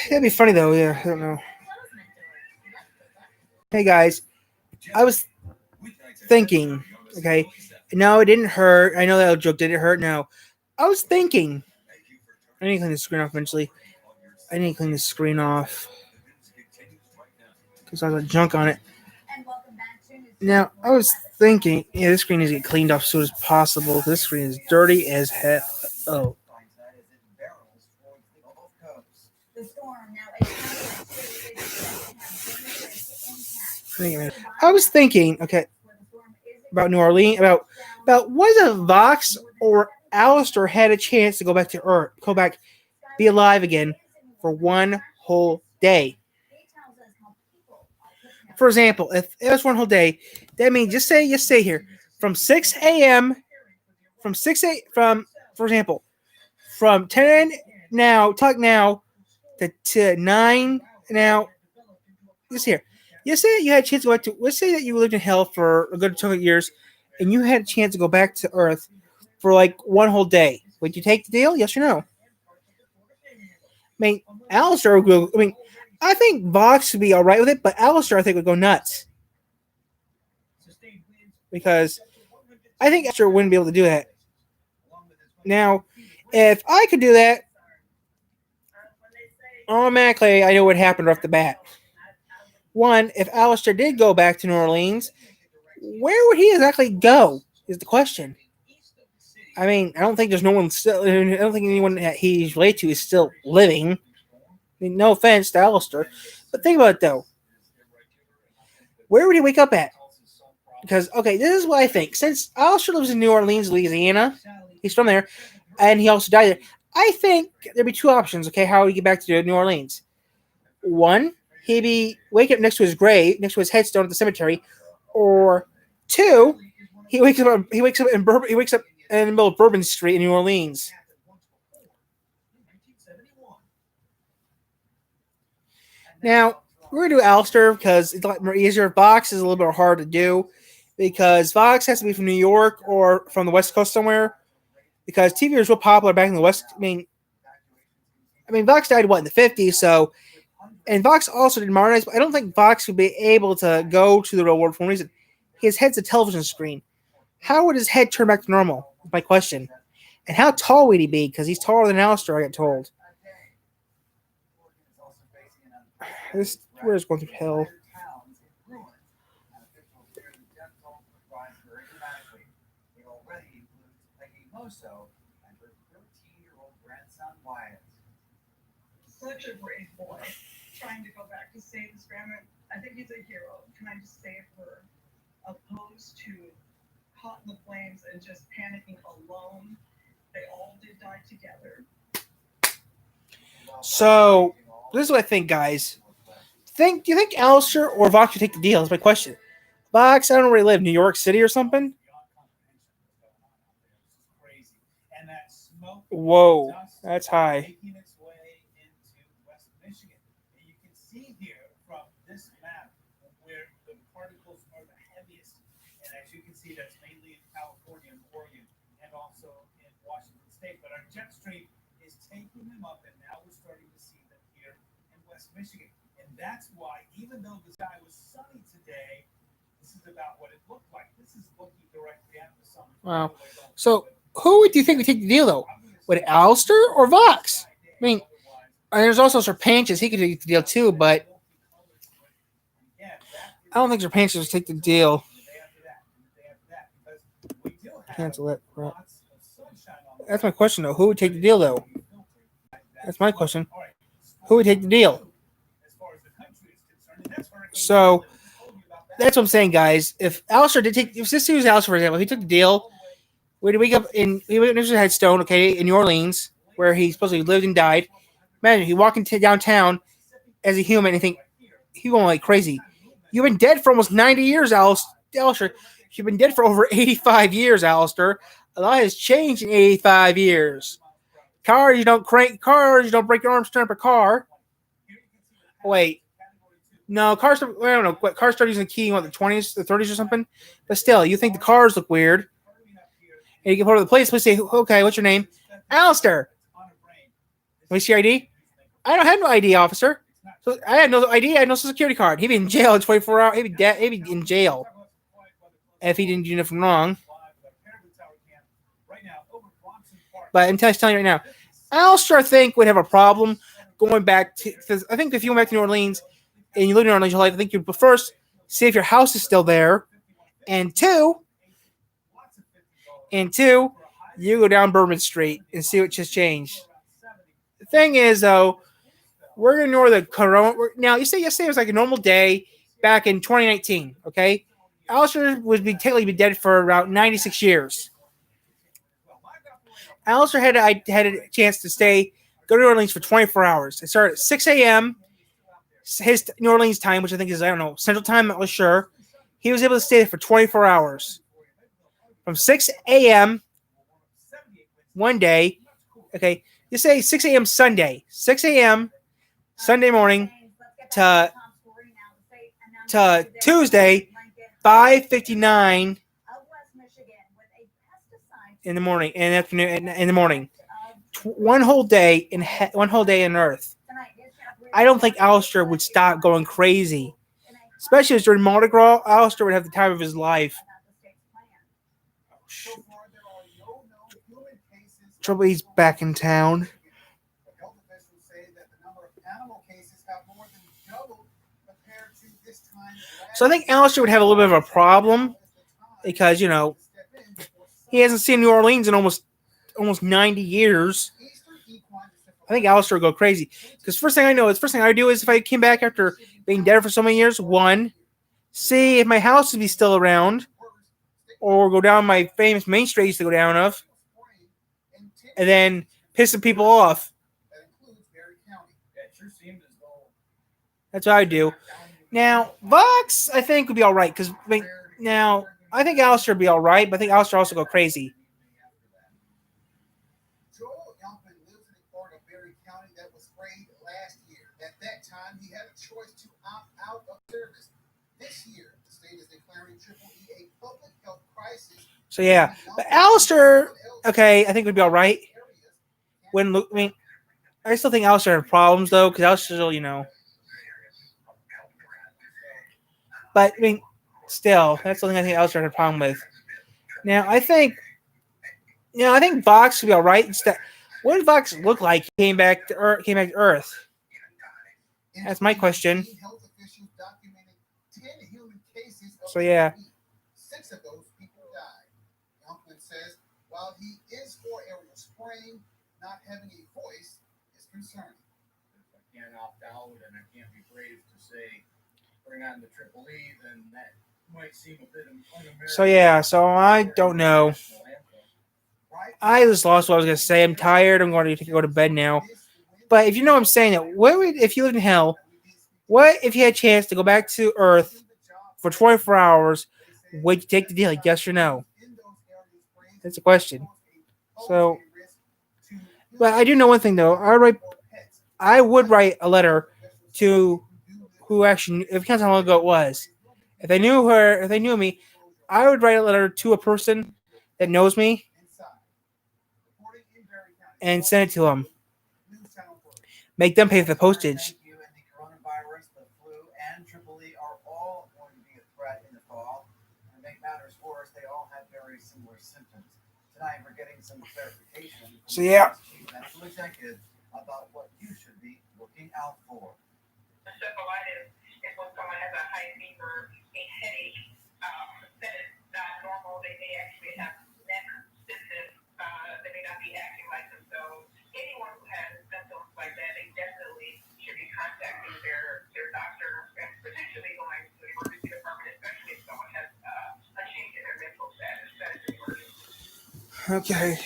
That'd be funny though. Yeah, I don't know. Hey guys, I was thinking. Okay, no, it didn't hurt. I know that joke didn't hurt. No, I was thinking. I need to clean the screen off eventually. I need to clean the screen off because I was junk on it. Now I was thinking, yeah, this screen needs to get cleaned off as soon as possible. This screen is dirty as heck. Oh. I was thinking, okay, about New Orleans, about was a Vox or Alistair had a chance to go back to Earth, go back, be alive again for one whole day. For example, if it was one whole day, that means just say here from 6 a.m. from 6 a from for example from 10 now talk now to 9 now. Just here. You say you had a chance to go back to. Let's say that you lived in hell for a good chunk of years, and you had a chance to go back to Earth for like one whole day. Would you take the deal? Yes or no? I mean, Alistair would go. I mean, I think Vox would be all right with it, but Alistair, I think, would go nuts because I think Alistair wouldn't be able to do that. Now, if I could do that, automatically I know what happened right off the bat. One, if Alistair did go back to New Orleans, where would he exactly go? Is the question. I mean, I don't think there's no one still. I don't think anyone that he's related to is still living. I mean, no offense to Alistair, but think about it though. Where would he wake up at? Because okay, this is what I think. Since Alistair lives in New Orleans, Louisiana, he's from there, and he also died there. I think there'd be two options. Okay, how would he get back to New Orleans? One, he'd be wake up next to his grave, next to his headstone at the cemetery, or two, he wakes up in the middle of Bourbon Street in New Orleans. Now we're gonna do Alistair because it's a lot more easier. Vox is a little bit hard to do because Vox has to be from New York or from the West Coast somewhere. Because TV was real popular back in the West. I mean, Vox died in the 50s, so. And Vox also did modernize, but I don't think Vox would be able to go to the real world for one reason. His head's a television screen. How would his head turn back to normal? Is my question. And how tall would he be? Because he's taller than Alistair, I get told. We're just going through hell. Such a brave boy. Trying to go back to save his grandma. I think he's a hero. Can I just say it for opposed to caught in the flames and just panicking alone? They all did die together. So this is what I think, guys. Do you think Alistair or Vox should take the deal? That's my question. Vox, I don't know where he live, New York City or something. Whoa, that's high. That's mainly in California and Oregon and also in Washington State. But our jet stream is taking them up, and now we're starting to see them here in West Michigan. And that's why, even though the sky was sunny today, this is about what it looked like. This is looking directly at the sun. Wow. So, who do you think would take the deal, though? Would it Alistair or Vox? I mean, there's also Serpanches. He could take the deal, too, but I don't think Serpanches would take the deal. Cancel it. Right. That's my question, though. Who would take the deal, though? That's my question. Who would take the deal? So that's what I'm saying, guys. If Alistair did take, if this was Alistair, for example, if he took the deal, would he wake up he went into headstone, okay, in New Orleans, where he supposedly lived and died. Imagine he walk into downtown as a human and think he going like crazy. You've been dead for almost 90 years, Alistair. You've been dead for over 85 years, Alistair. A lot has changed in 85 years. Cars, you don't break your arms to turn up a car. Wait. No, cars, I don't know. Cars started using the key in the 20s, the 30s or something. But still, you think the cars look weird. And you can go to the place and say, okay, what's your name? Alistair. Let me see your ID. I don't have no ID, officer. So I had no ID. I had no social security card. He'd be in jail in 24 hours. He'd be in jail if he didn't do nothing wrong. But I'm telling you right now, Alistair, I think, would have a problem going back to. Because I think if you went back to New Orleans and you live in New Orleans your life, I think you'd first see if your house is still there, and two, you go down Bourbon Street and see what just changed. The thing is, though, we're going to ignore the corona. Now, yesterday was like a normal day back in 2019, okay? Alistair would be technically be dead for about 96 years. Alistair had a chance to go to New Orleans for 24 hours. It started at 6 a.m., his New Orleans time, which I think is, I don't know, Central Time, I'm not really sure. He was able to stay there for 24 hours. From 6 a.m. one day, okay, you say 6 a.m. Sunday, 6 a.m. Sunday morning to Tuesday, 5:59 in the morning, in the afternoon, in the morning. One whole day in Earth. I don't think Alistair would stop going crazy, especially during Mardi Gras. Alistair would have the time of his life. Trouble, he's back in town. So I think Alistair would have a little bit of a problem because, he hasn't seen New Orleans in almost 90 years. I think Alistair would go crazy. Because first thing I do is if I came back after being dead for so many years, one, see if my house would be still around, or go down my famous main street I used to go down of, and then piss some people off. That's what I do. Now, Vox, I think, would be all right. Because I think Alistair would be all right, but I think Alistair also go crazy. Joel Youngman lives in a part of Berry County that was sprayed last year. At that time, he had a choice to opt out of service. This year, the state is declaring Triple E a public health crisis. So yeah, but Alistair, okay, I think would be all right. I still think Alistair had problems though, because Alistair still, But still, that's the thing I think Alistair had a problem with. Now I think Vox would be all right. What did Vox look like? He came back to Earth. That's my question. So yeah. 6 of those people died. Youngman says while he is for aerial spraying, not having a voice is concerning. If I can't opt out and I can't be brave to say bring on the Triple E, then that might seem a bit un-American. So yeah, so I don't know. I just lost what I was gonna say. I'm tired. I'm going to go to bed now. But if you know what I'm saying, if you lived in hell, what if you had a chance to go back to Earth for 24 hours? Would you take the deal? Yes or no? That's a question. So, but I do know one thing though. I would write a letter to who actually, if it depends how long ago it was. If they knew her, if they knew me, I would write a letter to a person that knows me and send it to them. Make them pay for the postage. The coronavirus, the flu, and Triple E are all going to be a threat in the fall. And to make matters worse, they all have very similar symptoms. Tonight, we're getting some clarification from So yeah. the chief medical executive about what you should be looking out for. Encephalitis is when someone has a high fever, a headache, that is not normal. They may actually have neck stiffness. They may not be acting like themselves. Anyone who has symptoms like that, they definitely should be contacting their doctor, and potentially going to the emergency department, especially if someone has a change in their mental status. That is important. Okay.